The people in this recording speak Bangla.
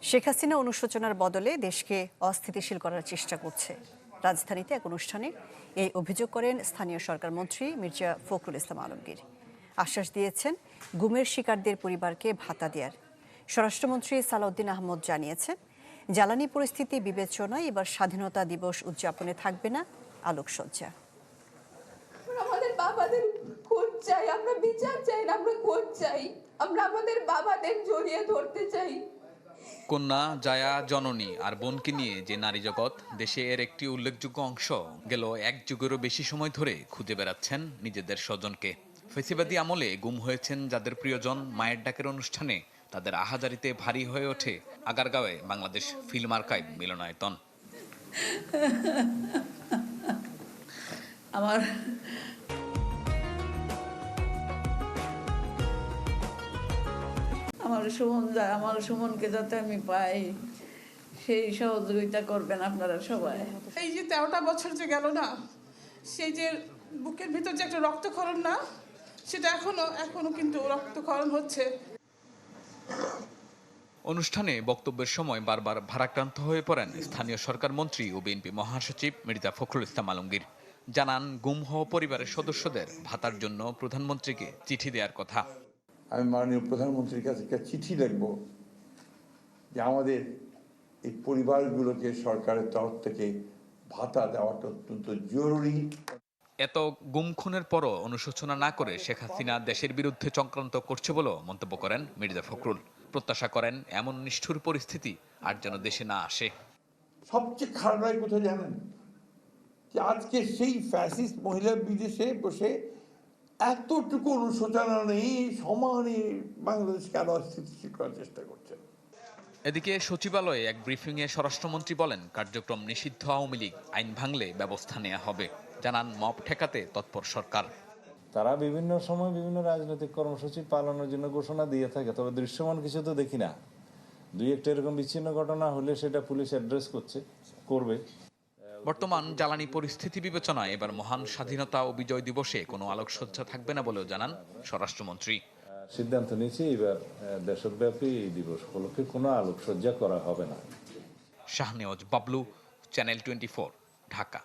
শেখ হাসিনা অনুশোচনার বদলে দেশকে অস্থিতিশীল করার চেষ্টা করছে। রাজধানীতে এক অনুষ্ঠানে এই অভিযোগ করেন স্থানীয় সরকার মন্ত্রী মির্জা ফখরুল ইসলাম আলমগীর। আশ্বাস দিয়েছেন গুমের শিকারদের পরিবারকে ভাতা দেওয়ার। স্বরাষ্ট্রমন্ত্রী সালাউদ্দিন আহমদ জানিয়েছেন, জ্বালানি পরিস্থিতি বিবেচনায় এবার স্বাধীনতা দিবস উদযাপনে থাকবে না আলোকসজ্জা। আমাদের বাবাদের খোঁজ চাই, আমরা বিচার চাই, আমরা খোঁজ চাই, আমরা আমাদের বাবাদের জড়িয়ে ধরতে চাই। কন্যা, জায়া, জননী আর বোনকে নিয়ে যে নারী জগৎ দেশে এর একটি উল্লেখযোগ্য অংশ গেল এক যুগেরও বেশি সময় ধরে খুঁজে বেড়াচ্ছেন নিজেদের স্বজনকে। ফেসিবাদী আমলে গুম হয়েছেন যাদের প্রিয়জন, মায়ের ডাকের অনুষ্ঠানে তাদের আহাজারিতে ভারী হয়ে ওঠে আগারগাঁওয়ে বাংলাদেশ ফিল্ম আর্কাইভ মিলনায়তন। আমার সুমনকে যাতে আমি পাই, সেই সহযোগিতা করবেন আপনারা সবাই। এই যে 13টা বছর যে গেল না, সেই যে বুকের ভিতর যে একটা রক্তক্ষরণ না, সেটা এখনো কিন্তু রক্তক্ষরণ হচ্ছে। অনুষ্ঠানে বক্তব্যের সময় বারবার ভারাক্রান্ত হয়ে পড়েন স্থানীয় সরকার মন্ত্রী ও বিএনপি মহাসচিব মির্জা ফখরুল ইসলাম আলমগীর। জানান, গুম হওয়া পরিবারের সদস্যদের ভাতার জন্য প্রধানমন্ত্রীকে চিঠি দেওয়ার কথা। আমি মাননীয় প্রধানমন্ত্রীর কাছে একটা চিঠি লিখব যে আমাদের এই পরিবারগুলোকে সরকারের তরফ থেকে ভাতা দেওয়াটা অত্যন্ত জরুরি। এত গুম খুনের পরও অনুশোচনা না করে শেখ হাসিনা দেশের বিরুদ্ধে চক্রান্ত করছে বলেও মন্তব্য করেন মির্জা ফখরুল। প্রত্যাশা করেন এমন নিষ্ঠুর পরিস্থিতি আর যেন দেশে না আসে। সবচেয়ে খারাপ লাগে কোথায় জানেন? যে আজকে সেই ফ্যাসিস্ট মহিলা বিদেশে বসে এতটুকু অনুশোচনা নেই, সমানে বাংলাদেশকে আরো অস্থিতিশীল করার চেষ্টা করছে। এদিকে সচিবালয়ে এক ব্রিফিংয়ে স্বরাষ্ট্রমন্ত্রী বলেন, কার্যক্রম নিষিদ্ধ আওয়ামী লীগ আইন ভাঙলে ব্যবস্থা নেওয়া হবে। জানান, মব ঠেকাতে তৎপর সরকার। তারা বিভিন্ন সময় বিভিন্ন রাজনৈতিক কর্মসূচি পালনের জন্য ঘোষণা দিয়ে থাকে, তবে দৃশ্যমান কিছু তো দেখি না। দুই একটা এরকম বিচ্ছিন্ন ঘটনা হলে সেটা পুলিশ অ্যাড্রেস করবে। বর্তমান জ্বালানি পরিস্থিতি বিবেচনায় এবার মহান স্বাধীনতা ও বিজয় দিবসে কোনো আলোকসজ্জা থাকবে না বলেও জানান স্বরাষ্ট্রমন্ত্রী। সিদ্ধান্ত নিয়েছি এবার দেশব্যাপী এই দিবস উপলক্ষে কোনো আলোকসজ্জা করা হবে না। শাহনেওয়াজ বাবলু, চ্যানেল 24, ঢাকা।